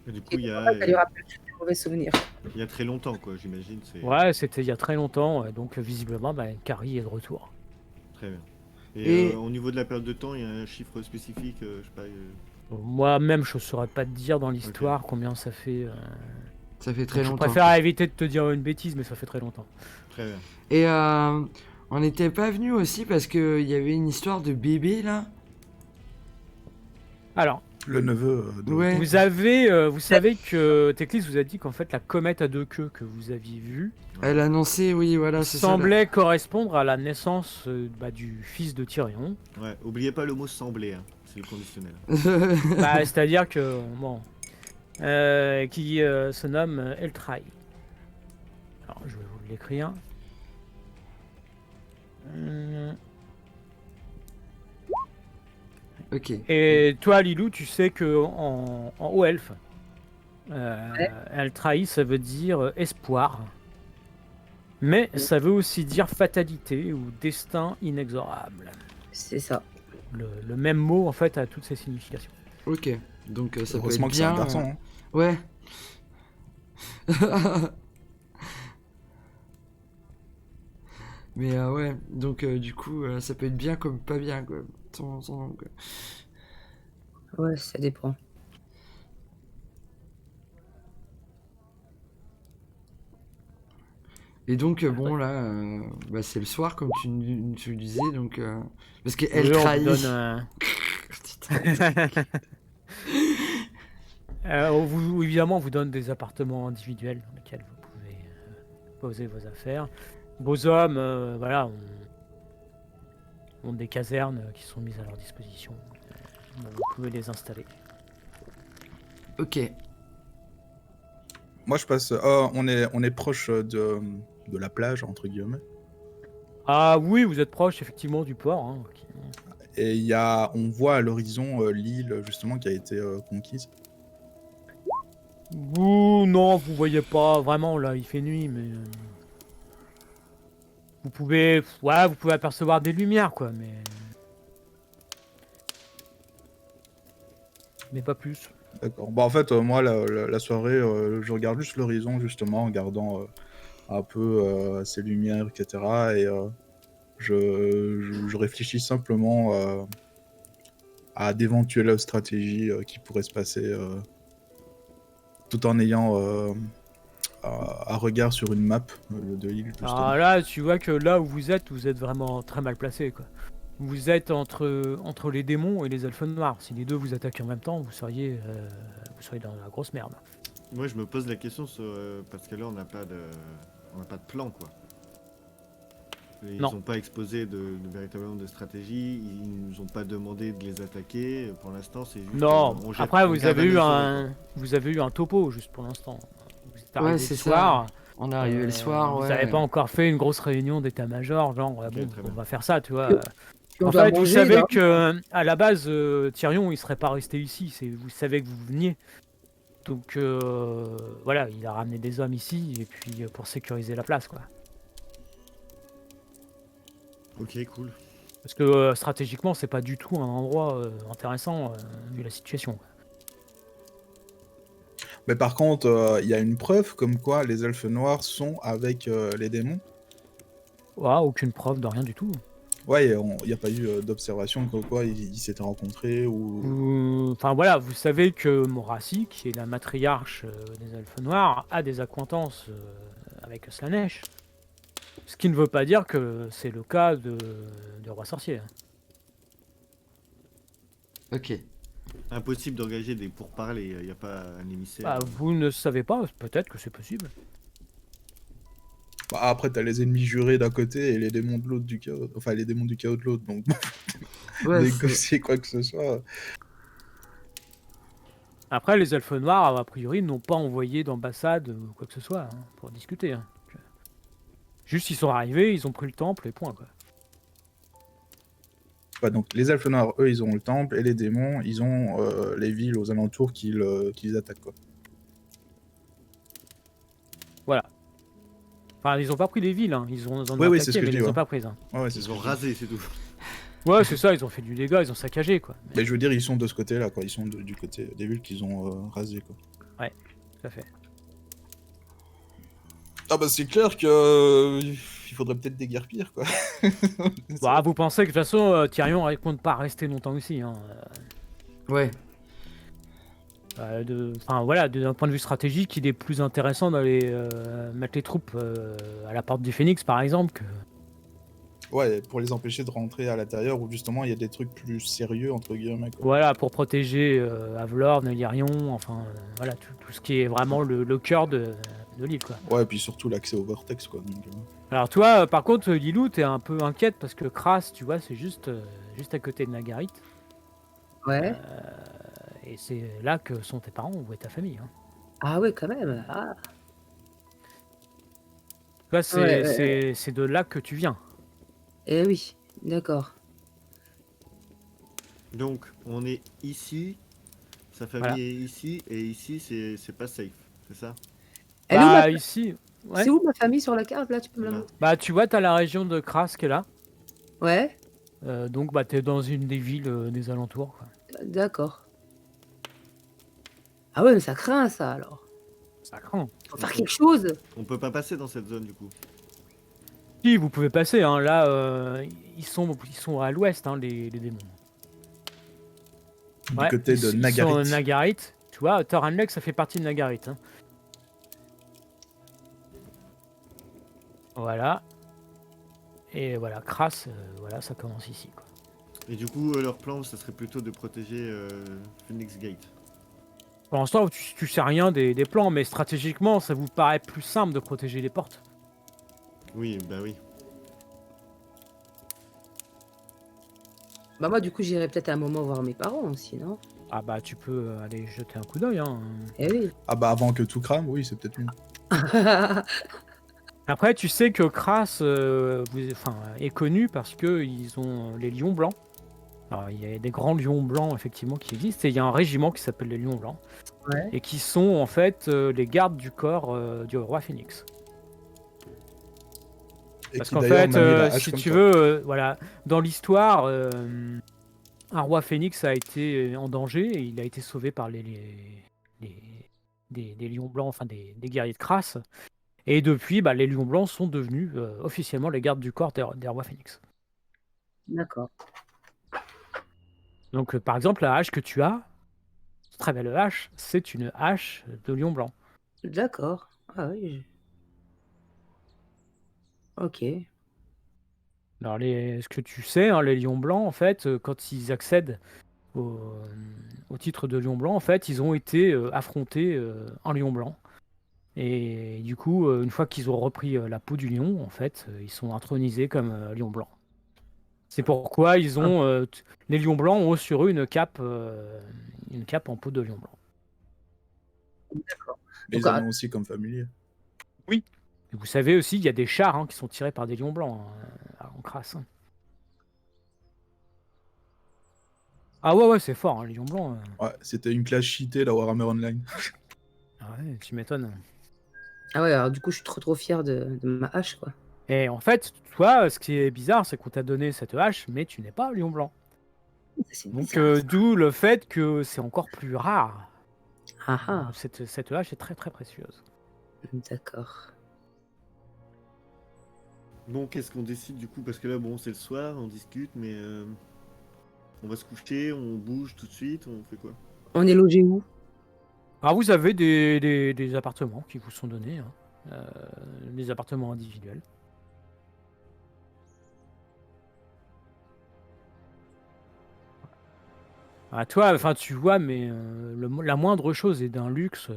Et du coup, Et il y ça lui a, rappelle tous les mauvais souvenirs. il y a très longtemps, quoi, j'imagine. C'est Ouais, c'était il y a très longtemps, donc visiblement, Nkari est de retour. très bien. Et, Et- au niveau de la période de temps, il y a un chiffre spécifique, je sais pas. Moi-même, je ne saurais pas te dire dans l'histoire combien ça fait. Ça fait très Donc, je longtemps. préfère éviter de te dire une bêtise, mais ça fait très longtemps. Très bien. Et on n'était pas venu aussi parce qu'il y avait une histoire de bébé là. Alors, Le neveu de... Ouais. vous savez que Teclis vous a dit qu'en fait la comète à deux queues que vous aviez vue Elle annonçait, oui, voilà, c'est ça. semblait correspondre à la naissance du fils de Tyrion. Ouais, oubliez pas le mot semblé, hein. C'est le conditionnel. C'est-à-dire que bon, qui se nomme Eltraï. Alors je vais vous l'écrire. Ok. Et toi, Lilou, tu sais que en haut elfe, Eltraï, ça veut dire espoir. Mais ça veut aussi dire fatalité ou destin inexorable. C'est ça. Le même mot, en fait, a toutes ses significations. Ok. Donc ça peut être Heureusement que c'est un bien. garçon. Hein. Ouais. Mais ouais, donc du coup, ça peut être bien comme pas bien, quoi. Son nom, quoi. Ouais, ça dépend. Et donc, bon, là, bah, c'est le soir, comme tu le disais, donc... parce qu'elle Oui, on vous trahit. donne un- évidemment, on vous donne des appartements individuels dans lesquels vous pouvez poser vos affaires. Vos hommes, voilà, ont des casernes qui sont mises à leur disposition. Vous pouvez les installer. Ok. Moi, je passe... on est proche de la plage, entre guillemets. Ah oui, vous êtes proche effectivement du port. Hein. Et on voit à l'horizon l'île, justement, qui a été conquise. Vous, non, vous voyez pas vraiment là, il fait nuit, mais vous pouvez apercevoir des lumières quoi, mais pas plus. D'accord. Bah, en fait, moi, la soirée, je regarde juste l'horizon, justement, en regardant un peu ces lumières, etc. Et je réfléchis simplement à d'éventuelles stratégies qui pourraient se passer tout en ayant un regard sur une map de l'île, justement. Ah là, tu vois que là où vous êtes vraiment très mal placé quoi. vous êtes entre les démons et les elfes noirs. Si les deux vous attaquent en même temps, vous seriez dans la grosse merde. Moi, je me pose la question parce que là, on n'a pas de plan, quoi. Ils Non. n'ont pas exposé véritablement de stratégie. Ils nous ont pas demandé de les attaquer. Pour l'instant, c'est juste. Non. on jette- Après, on vous garde avez eu œil sur eux, vous avez eu un topo juste pour l'instant. Vous êtes Ouais, arrivé c'est le ça. soir. On est arrivé le soir, Vous ouais. n'avez pas encore fait une grosse réunion d'état-major, genre Ok, bon, très on bien. va faire ça, tu vois. Puis on En doit fait, vous manger, savez là. que à la base, Tyrion, il serait pas resté ici. Vous savez que vous veniez. Donc voilà, il a ramené des hommes ici et puis pour sécuriser la place, quoi. Ok, cool. Parce que stratégiquement, c'est pas du tout un endroit intéressant vu la situation. Mais par contre, il y a une preuve comme quoi les elfes noirs sont avec les démons. Ouais, aucune preuve de rien du tout. Ouais, il n'y a pas eu d'observation comme quoi ils s'étaient rencontrés ou... Enfin voilà, vous savez que Morassi, qui est la matriarche des elfes noirs, a des accointances avec Slanesh. Ce qui ne veut pas dire que c'est le cas du roi sorcier. Ok. Impossible d'engager des pourparlers. Il n'y a pas un émissaire. Bah, vous ne savez pas, peut-être que c'est possible. Bah, après, t'as les ennemis jurés d'un côté et les démons de l'autre du chaos. Enfin, les démons du chaos de l'autre, donc Ouais, négocier quoi que ce soit. Après, les elfes noirs, a priori, n'ont pas envoyé d'ambassade ou quoi que ce soit pour discuter. Juste, ils sont arrivés, ils ont pris le temple et point, quoi. Ouais, donc les elfes noirs, eux, ils ont le temple et les démons, ils ont les villes aux alentours qu'ils attaquent, quoi. Voilà. Enfin, ils ont pas pris les villes, ils ont Oui, attaqué, c'est ce que mais je ils dis, les ont ouais. pas prises. Ouais, c'est ce Ils que ont je dis. rasé, c'est tout. Ouais, c'est ça, ils ont fait du dégât, ils ont saccagé, quoi. Mais je veux dire, ils sont de ce côté-là, quoi. Ils sont du côté des villes qu'ils ont rasées, quoi. Tout à fait. Ah bah c'est clair que il faudrait peut-être déguerpir, quoi. Bah, vous pensez que de toute façon, Tyrion ne compte pas rester longtemps ici. Ouais. Enfin voilà, d'un point de vue stratégique, il est plus intéressant d'aller mettre les troupes à la porte du Phénix, par exemple, que... Ouais, pour les empêcher de rentrer à l'intérieur où justement il y a des trucs plus sérieux, entre guillemets, quoi. Voilà, pour protéger Avelord, Nelirion, enfin voilà, tout ce qui est vraiment le cœur de l'île, quoi. Ouais, et puis surtout l'accès au vortex, quoi. Donc, Alors toi, par contre, Lilou, t'es un peu inquiète parce que Kras, tu vois, c'est juste à côté de Nagarit. Ouais. Et c'est là que sont tes parents ou est ta famille. Ah ouais, quand même. Ah. Tu vois, Ouais. c'est de là que tu viens. Eh oui, d'accord. Donc, on est ici. Sa famille Voilà. est ici. Et ici, c'est pas safe. C'est ça? Elle est où, Bah ici, ouais. C'est où ma famille sur la carte, là? Tu peux me la Là. montrer? Bah tu vois, t'as la région de Kras qui est là. Ouais, Donc bah t'es dans une des villes des alentours, quoi. d'accord. Ah ouais, mais ça craint, ça, alors. Ça craint. Faut faire quelque chose. On peut pas passer dans cette zone, du coup. Si, vous pouvez passer, là, ils sont à l'ouest, les démons. du côté de Ils sont Nagarit. Nagarit. Tu vois, Thoranlek, ça fait partie de Nagarit. Voilà. Et voilà, Kras, voilà, ça commence ici, quoi. Et du coup, leur plan, ça serait plutôt de protéger Phoenix Gate. Pour l'instant, tu sais rien des plans, mais stratégiquement, ça vous paraît plus simple de protéger les portes. Oui, bah oui. Bah moi, du coup, j'irai peut-être à un moment voir mes parents aussi, non? Ah bah tu peux aller jeter un coup d'œil. Eh oui. Ah bah avant que tout crame, oui, c'est peut-être mieux. Après, tu sais que Kras est connu parce que ils ont les lions blancs. Alors, il y a des grands lions blancs, effectivement, qui existent. Et il y a un régiment qui s'appelle les lions blancs. Ouais. Et qui sont, en fait, les gardes du corps du roi Phénix. Et Parce qui, qu'en d'ailleurs, fait, manie la hache si comme tu ça. veux, voilà, dans l'histoire, un roi Phénix a été en danger et il a été sauvé par des lions blancs, enfin des guerriers de Kras. Et depuis, bah, les lions blancs sont devenus officiellement les gardes du corps des rois Phénix. D'accord. Donc, par exemple, la hache que tu as, cette très belle hache, c'est une hache de lion blanc. D'accord. Ah oui. Ok. Alors, ce que tu sais, hein, les lions blancs, en fait, quand ils accèdent au, au titre de lion blanc, en fait, ils ont été affrontés un lion blanc. Et du coup, une fois qu'ils ont repris la peau du lion, en fait, ils sont intronisés comme lion blanc. C'est pourquoi les lions blancs ont sur eux une cape en peau de lion blanc. Mais Donc, ils en ont aussi comme familier. Oui. Et vous savez aussi, il y a des chars qui sont tirés par des lions blancs en crasse. Ah ouais, c'est fort, hein, les lions blancs. Ouais, c'était une classe cheatée, la Warhammer Online. Ah ouais, tu m'étonnes. Ah ouais, alors du coup, je suis trop fière de ma hache, quoi. Et en fait, toi, ce qui est bizarre, c'est qu'on t'a donné cette hache, mais tu n'es pas un lion blanc. C'est Donc, bizarre, ça. d'où le fait que c'est encore plus rare. Ah ah, Cette hache est très très précieuse. d'accord. Bon, qu'est-ce qu'on décide du coup? Parce que là, bon, c'est le soir, on discute, mais on va se coucher, on bouge tout de suite, on fait quoi? On est logé où? Alors, vous avez des appartements qui vous sont donnés, hein. Des appartements individuels. Ah, toi, enfin, tu vois, mais la moindre chose est d'un luxe.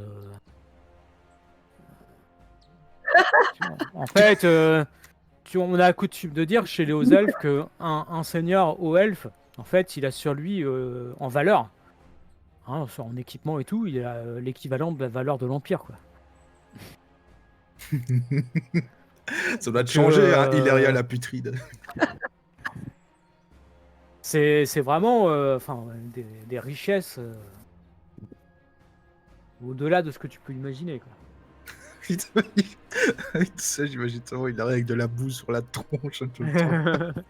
Tu vois. En fait, on a coutume de dire chez les hauts elfes que un seigneur haut elfe, en fait, il a sur lui en valeur, hein, en équipement et tout, il a l'équivalent de la valeur de l'empire, quoi. Ça doit te Donc, changer, hein, Ileria la putride. c'est vraiment enfin, des richesses au-delà de ce que tu peux imaginer, quoi. Tu sais, j'imagine tellement Ileria avec de la boue sur la tronche tout le temps.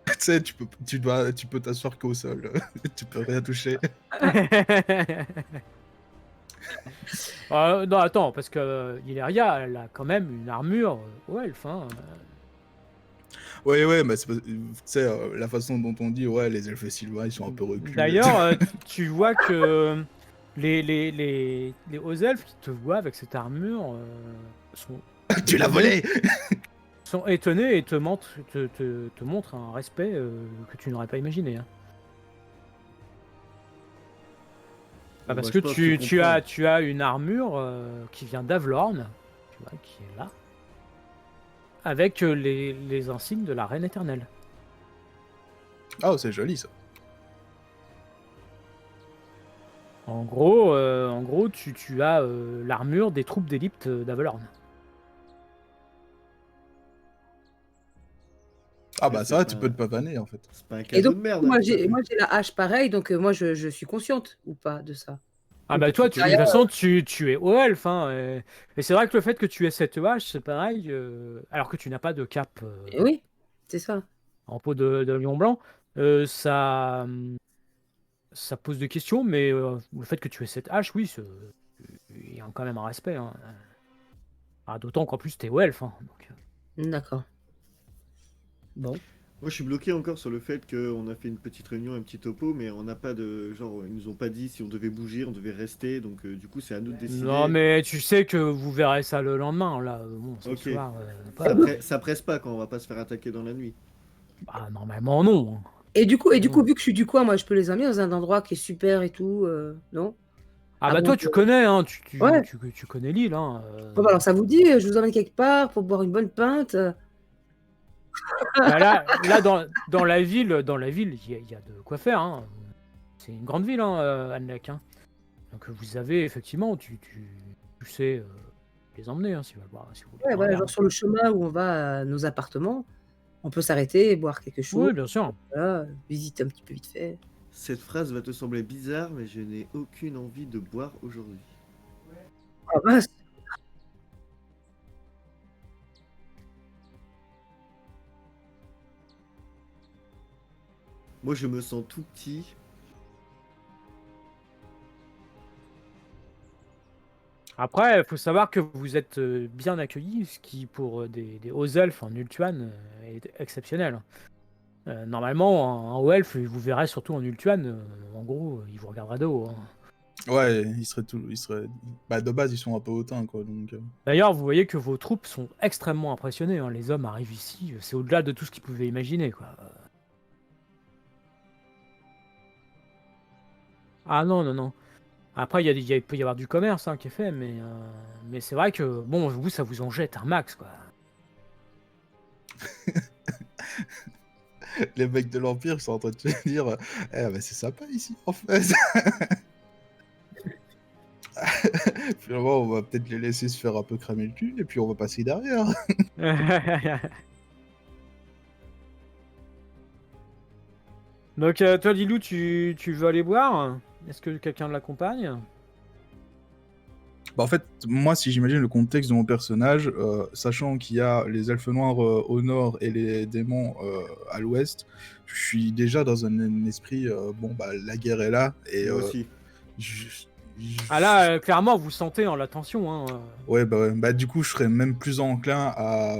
Tu sais, tu peux t'asseoir qu'au sol. Tu peux rien toucher. Non, attends, parce que Ileria, elle a quand même une armure aux elfes, hein. Ouais, mais c'est tu sais, la façon dont on dit, ouais, les elfes sylvains, ils sont un peu reculés. D'ailleurs, tu vois que les hauts elfes qui te voient avec cette armure sont Tu l'as volé! sont étonnés et te montrent un respect que tu n'aurais pas imaginé, hein. Bon, Parce bah, que je pense que tu as une armure qui vient d'Avlorn, tu vois, qui est là, avec les insignes de la Reine éternelle. Ah, c'est joli ça. En gros, tu as l'armure des troupes d'élite d'Avlorn. Ah, Mais bah c'est ça, pas- tu peux te pavaner en fait. C'est pas un Et cadeau donc, de merde. moi, hein, que t'as fait. j'ai la hache pareil, donc moi, je suis consciente ou pas de ça. Ah bah toi, de toute Derrière, façon, tu es haut elfe, hein, et c'est vrai que le fait que tu aies cette hache, c'est pareil, alors que tu n'as pas de cape oui, c'est ça. en peau de lion blanc, ça, ça pose des questions, mais le fait que tu aies cette hache, oui, il y a quand même un respect, hein. Ah, d'autant qu'en plus, t'es haut elfe, hein, donc, D'accord. Bon. Moi, je suis bloqué encore sur le fait qu'on a fait une petite réunion, un petit topo, mais on n'a pas de. Genre, ils nous ont pas dit si on devait bouger, on devait rester, donc du coup, c'est à nous de décider. Non, mais tu sais que vous verrez ça le lendemain, là. Bon, ce Ok. soir, Ça presse pas quand on va pas se faire attaquer dans la nuit. bah, normalement, non, hein. Et du coup, Non. vu que je suis du coin, moi, je peux les emmener dans un endroit qui est super et tout, non? Ah bah Avant toi, que- tu connais, hein, Ouais. tu connais l'île, hein. Bon, bah, alors, ça vous dit, je vous emmène quelque part pour boire une bonne pinte. Bah là dans la ville, il y a de quoi faire, hein. C'est une grande ville, hein, Annelec, hein. Donc vous avez effectivement, tu sais les emmener, hein, si vous voulez voir, si vous voulez Ouais, voir voilà, un genre verre. sur le chemin où on va à nos appartements, on peut s'arrêter, boire quelque chose, Oui, bien sûr. voilà, visiter un petit peu vite fait. Cette phrase va te sembler bizarre, mais je n'ai aucune envie de boire aujourd'hui. Ah mince. Moi, je me sens tout petit. Après, il faut savoir que vous êtes bien accueillis, ce qui pour des hauts elfes en Ultuan est exceptionnel. Normalement, un haut elfe, il vous verrait surtout en Ultuan, en gros, il vous regardera de haut, hein. Ouais, ils seraient... Bah, de base, ils sont un peu hautains, quoi, donc... D'ailleurs, vous voyez que vos troupes sont extrêmement impressionnés, hein. Les hommes arrivent ici, c'est au-delà de tout ce qu'ils pouvaient imaginer, quoi. Ah non, non, non. Après, il peut y avoir du commerce hein, qui est fait, mais c'est vrai que, bon, vous, ça vous en jette un max, quoi. Les mecs de l'Empire sont en train de se dire eh, bah, c'est sympa ici, en fait. Finalement, on va peut-être les laisser se faire un peu cramer le cul, et puis on va passer derrière. Donc, toi, Lilou, tu veux aller boire? Est-ce que quelqu'un l'accompagne? Bah, en fait, moi, si j'imagine le contexte de mon personnage, sachant qu'il y a les elfes noirs au nord et les démons à l'ouest, je suis déjà dans un esprit, bon, bah, la guerre est là, et Moi aussi. Ah là, clairement, vous sentez la tension, hein. ouais, bah, du coup, je serais même plus enclin à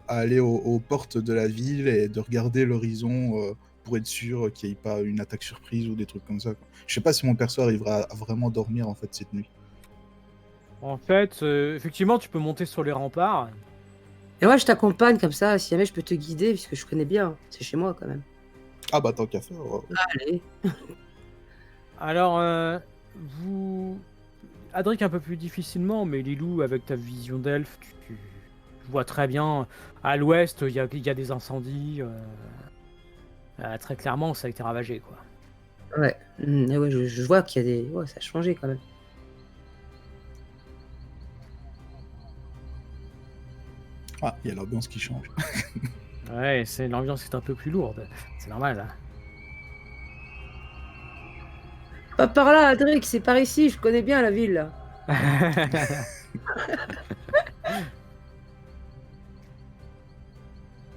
aller aux portes de la ville et de regarder l'horizon pour être sûr qu'il n'y ait pas une attaque surprise ou des trucs comme ça, quoi. Je sais pas si mon perso arrivera à vraiment dormir, en fait, cette nuit. En fait, effectivement, tu peux monter sur les remparts. Et moi, je t'accompagne comme ça, si jamais je peux te guider, puisque je connais bien. C'est chez moi, quand même. Ah bah, tant qu'à faire. Allez. Alors, vous... Adric un peu plus difficilement, mais Lilou, avec ta vision d'elfe, tu vois très bien. À l'ouest, il y a des incendies. Très clairement, ça a été ravagé, quoi. Ouais. Et ouais, je vois qu'il y a des... Ouais, ça a changé, quand même. Ah, il y a l'ambiance qui change. Ouais, l'ambiance est un peu plus lourde. C'est normal, hein. Pas par là, Adric, c'est par ici, je connais bien la ville, là.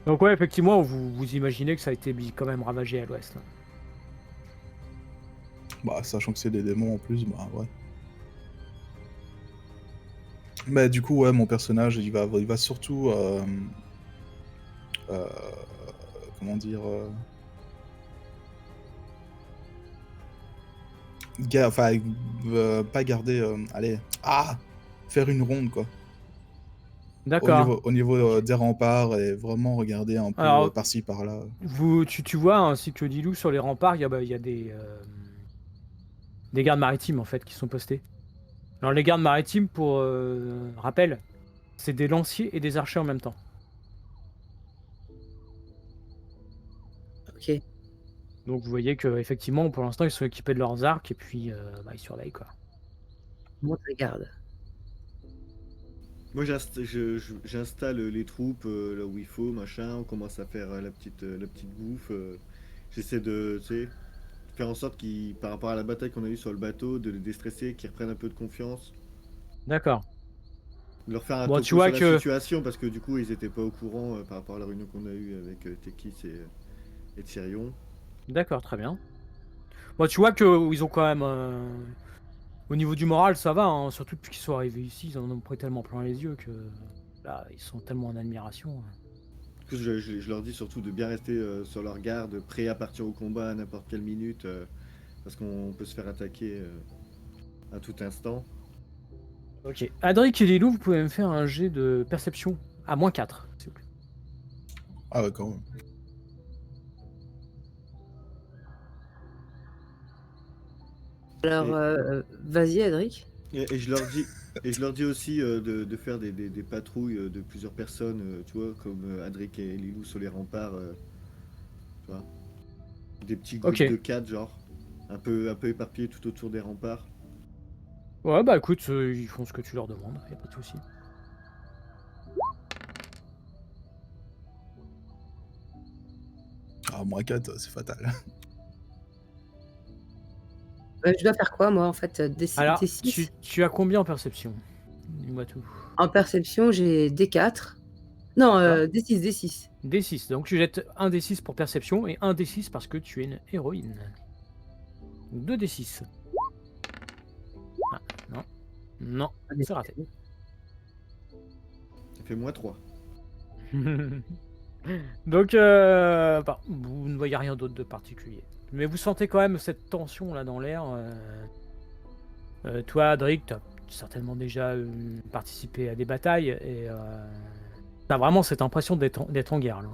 Donc ouais, effectivement, vous imaginez que ça a été quand même ravagé à l'ouest, là. Bah, sachant que c'est des démons en plus, bah ouais. Bah, du coup, ouais, mon personnage, il va surtout... comment dire... Enfin, pas garder... allez... Ah! Faire une ronde, quoi. D'accord. Au niveau des remparts, et vraiment regarder un peu Alors, par-ci, par-là. tu vois, ainsi que Lilou, sur les remparts, il y a des gardes maritimes, en fait, qui sont postés. Alors, les gardes maritimes, pour rappel, c'est des lanciers et des archers en même temps. Ok. Donc, vous voyez que effectivement, pour l'instant, ils sont équipés de leurs arcs, et puis, ils surveillent, quoi. Monte les gardes. Moi, j'installe les troupes là où il faut, machin. On commence à faire la petite bouffe. J'essaie de, tu sais, faire en sorte qu'ils, par rapport à la bataille qu'on a eue sur le bateau, de les déstresser, qu'ils reprennent un peu de confiance. D'accord. De leur faire un Bon, topo tu vois sur que... la situation, parce que du coup, ils étaient pas au courant par rapport à la réunion qu'on a eue avec Tekis et Tyrion. D'accord, très bien. Bon, tu vois que ils ont quand même... Au niveau du moral, ça va, hein. Surtout depuis qu'ils sont arrivés ici, ils en ont pris tellement plein les yeux que... Là, ils sont tellement en admiration. Du coup, je leur dis surtout de bien rester sur leur garde, prêts à partir au combat à n'importe quelle minute, parce qu'on peut se faire attaquer à tout instant. Ok. Adric et Lilou, vous pouvez me faire un jet de perception à -4, s'il vous plaît. Ah ouais, quand même. Alors, vas-y, Adric. Et je leur dis aussi de faire des patrouilles de plusieurs personnes, tu vois, comme Adric et Lilou sur les remparts, tu vois. Des petits groupes Ok. de 4, genre, un peu éparpillés tout autour des remparts. Ouais, bah écoute, ils font ce que tu leur demandes, y a pas de souci. Ah, -4, c'est fatal. Je dois faire quoi, moi, en fait? Alors, D6. tu as combien en perception? Dis-moi tout. En perception, j'ai D4. Non, D'accord. D6, D6. D6, donc tu jettes un D6 pour perception et un D6 parce que tu es une héroïne. Donc 2 D6. Ah, non. Non, c'est raté. Ça fait -3. Donc, vous ne voyez rien d'autre de particulier. Mais vous sentez quand même cette tension là dans l'air. Toi, Adric, tu as certainement déjà participé à des batailles et tu as vraiment cette impression d'être en guerre. Là.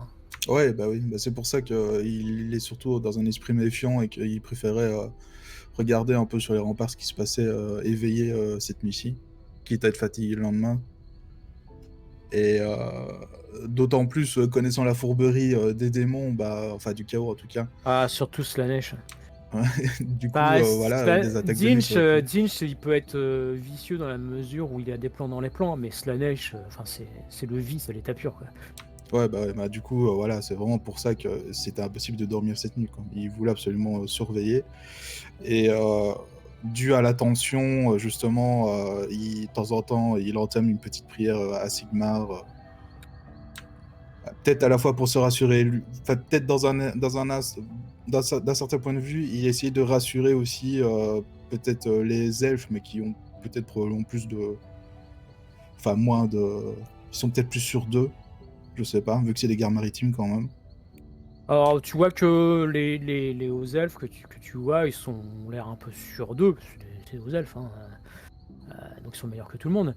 Ouais, bah oui, bah c'est pour ça qu'il est surtout dans un esprit méfiant et qu'il préférait regarder un peu sur les remparts ce qui se passait, éveillé cette nuit-ci, quitte à être fatigué le lendemain. Et d'autant plus, connaissant la fourberie des démons, enfin du chaos en tout cas, Ah, surtout Slanesh. du coup, Bah, voilà, des attaques de nuit, ça aurait pu- Zinch, il peut être vicieux dans la mesure où il a des plans dans les plans, mais Slanesh, c'est le vice à l'état pur. Quoi. Ouais, bah du coup, voilà, c'est vraiment pour ça que c'était impossible de dormir cette nuit, quoi. Il voulait absolument surveiller. Et dû à la tension, justement, de temps en temps, il entame une petite prière à Sigmar. Peut-être à la fois pour se rassurer, enfin, peut-être d'un certain point de vue, il essayait de rassurer aussi peut-être les elfes, mais qui ont peut-être probablement plus de. Enfin, moins de. Ils sont peut-être plus sur d'eux, je sais pas, vu que c'est des guerres maritimes quand même. Alors, tu vois que les hauts elfes que tu vois, ils ont l'air un peu sûrs d'eux, parce que c'est des hauts elfes, hein, donc ils sont meilleurs que tout le monde.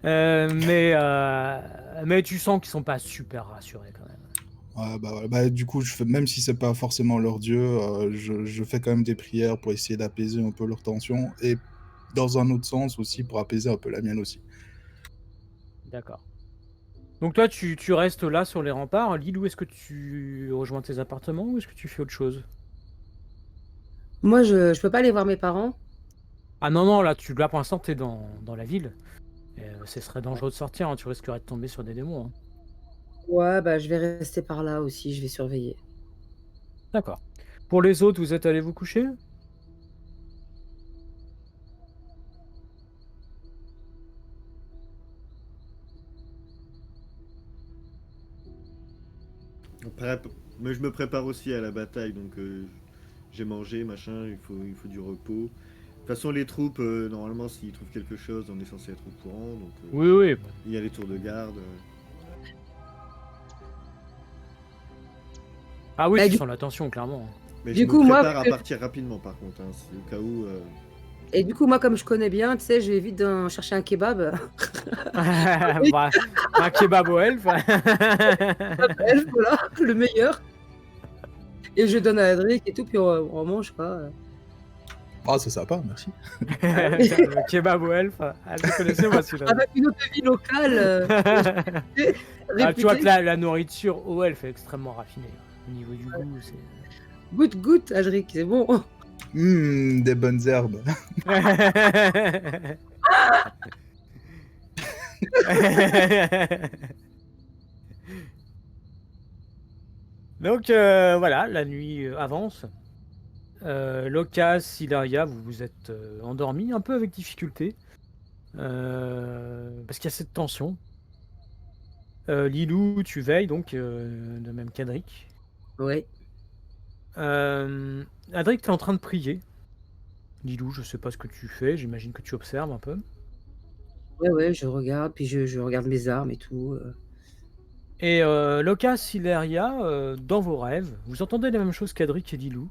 Mais tu sens qu'ils sont pas super rassurés quand même. Ouais, bah, voilà. Bah, du coup, même si c'est pas forcément leur dieu, je fais quand même des prières pour essayer d'apaiser un peu leur tension, et dans un autre sens aussi pour apaiser un peu la mienne aussi. D'accord. Donc toi, tu restes là sur les remparts. Lilou, est-ce que tu rejoins tes appartements ou est-ce que tu fais autre chose? Moi, je peux pas aller voir mes parents. Ah non, non, là pour l'instant, t'es dans la ville. Ce serait dangereux de sortir, hein, tu risquerais de tomber sur des démons. Hein. Ouais, bah je vais rester par là aussi, je vais surveiller. D'accord. Pour les autres, vous êtes allés vous coucher? Mais je me prépare aussi à la bataille, donc j'ai mangé, machin, il faut du repos. De toute façon, les troupes, normalement, s'ils trouvent quelque chose, on est censé être au courant. Donc, Oui, oui. il y a les tours de garde. Ah oui, Bah, tu du, sens la tension, clairement. Mais du je me coup, moi, prépare à partir rapidement, par contre, hein, au cas où. et du coup, moi, comme je connais bien, tu sais, je vais vite chercher un kebab. Oui, Bah, un kebab au elfe. elf, voilà, le meilleur. Et je donne à Adric et tout, puis on mange, quoi. Ah, c'est sympa, merci. Le kebab au elfe. Ah, je connaissais moi celui-là. Avec une autre vie locale Ah, tu vois que réputée. la nourriture au elfe est extrêmement raffinée. Au niveau du goût, c'est. Goûte, goûte, Adric, c'est bon. Des bonnes herbes. Donc voilà, la nuit avance. Locas, Hilaria, vous vous êtes endormis un peu avec difficulté. Parce qu'il y a cette tension. Lilou, tu veilles donc, de même qu'Adric. Ouais. Adric, tu es en train de prier. Lilou, je sais pas ce que tu fais, j'imagine que tu observes un peu. Ouais, ouais, je regarde, puis je regarde mes armes et tout. Et Locas, Hilaria, dans vos rêves, vous entendez la même chose qu'Adric et Lilou.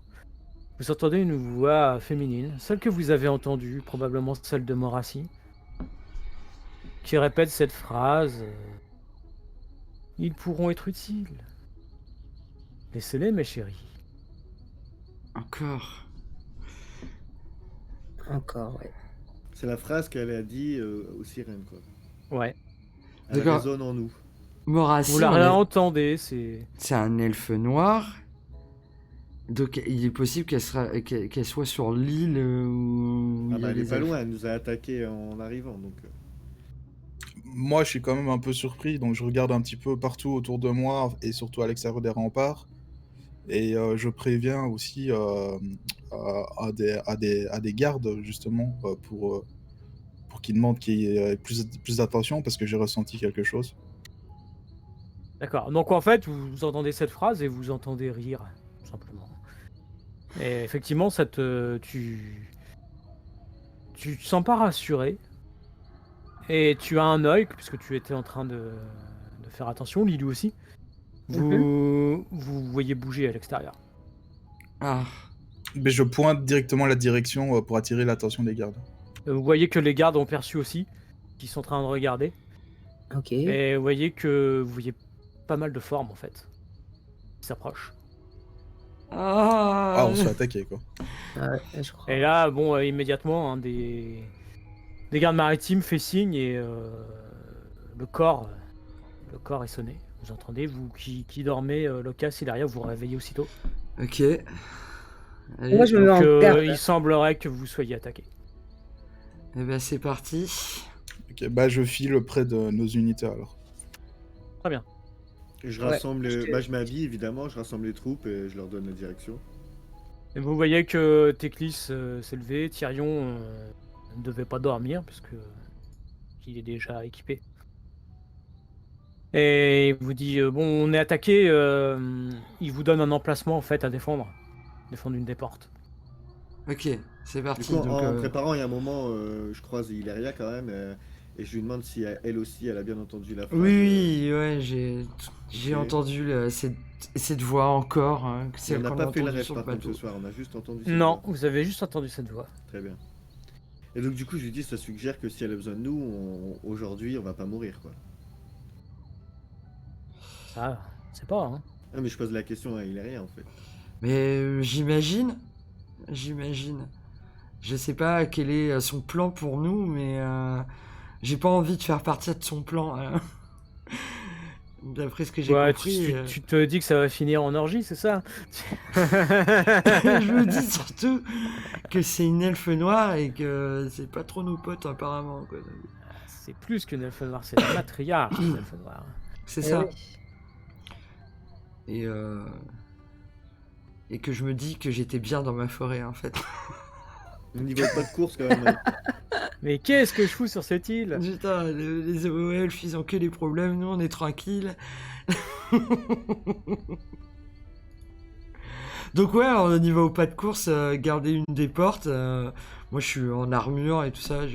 Vous entendez une voix féminine, celle que vous avez entendue, probablement celle de Morassi, qui répète cette phrase Ils pourront être utiles. Laissez-les, mes chéris. Encore. Encore, ouais. C'est la phrase qu'elle a dit aux sirènes, quoi. Ouais. Elle D'accord. résonne en nous. Morassi, Vous la réentendez, c'est. c'est un elfe noir. Donc il est possible qu'elle soit sur l'île où Ah il y bah, a elle est les pas elfes. loin, elle nous a attaqué en arrivant, donc. Moi, je suis quand même un peu surpris, donc je regarde un petit peu partout autour de moi et surtout à l'extérieur des remparts. Et je préviens aussi à des gardes, justement, pour qu'ils demandent qu'il y ait plus d'attention parce que j'ai ressenti quelque chose. D'accord. Donc en fait, vous entendez cette phrase et vous entendez rire, tout simplement. Et effectivement, tu te sens pas rassuré. Et tu as un œil, puisque tu étais en train de faire attention, Lilou aussi. Vous voyez bouger à l'extérieur. Ah, Mais je pointe directement la direction pour attirer l'attention des gardes. Vous voyez que les gardes ont perçu aussi, qui sont en train de regarder. Ok. Et vous voyez que vous voyez pas mal de formes en fait. Qui s'approchent. Ah, on se fait attaquer, quoi. Ouais, je crois. Et là, bon, immédiatement, un des gardes maritimes fait signe et le corps est sonné. Vous entendez, vous qui dormez, Locas, Ilaria, vous vous réveillez aussitôt. Ok. Allez, Moi, je me mets Donc, en garde. il semblerait que vous soyez attaqué. eh ben, c'est parti. Ok, bah je file près de nos unités alors. Très bien. Et je Ouais, rassemble, je te- bah je m'habille évidemment, je rassemble les troupes et je leur donne la direction. Et vous voyez que Teclis s'est levé, Tyrion ne devait pas dormir puisque il est déjà équipé. Et il vous dit bon, on est attaqué. Il vous donne un emplacement en fait à défendre une des portes. Ok, c'est Du parti. coup, Donc, en préparant, il y a un moment, je croise Hilaria quand même, et je lui demande si elle aussi, elle a bien entendu la phrase. oui, ouais, j'ai Ok. entendu cette voix encore, hein, Et celle on n'a qu'on a pas fait le entendue rêve sur le par contre bateau. ce soir, on a juste entendu cette Non, voix. vous avez juste entendu cette voix. Très bien. Et donc du coup, je lui dis, ça suggère que si elle a besoin de nous, aujourd'hui, on va pas mourir quoi. Ça, c'est pas. Hein. Ah mais je pose la question à Hilaria en fait. Mais j'imagine. Je sais pas quel est son plan pour nous, mais j'ai pas envie de faire partie de son plan. D'après ce que j'ai Ouais, compris. tu te dis que ça va finir en orgie, c'est ça? Je me dis surtout que c'est une elfe noire et que c'est pas trop nos potes apparemment, quoi. C'est plus qu'une elfe noire, c'est la matriarche des elfes noirs. C'est Eh ça. oui. Et que je me dis que j'étais bien dans ma forêt en fait. Au niveau pas de course quand même. Mais qu'est-ce que je fous sur cette île? Putain, les elfes ils ont que des problèmes, nous on est tranquille. Donc ouais, on y va au pas de course, garder une des portes. Moi je suis en armure et tout ça,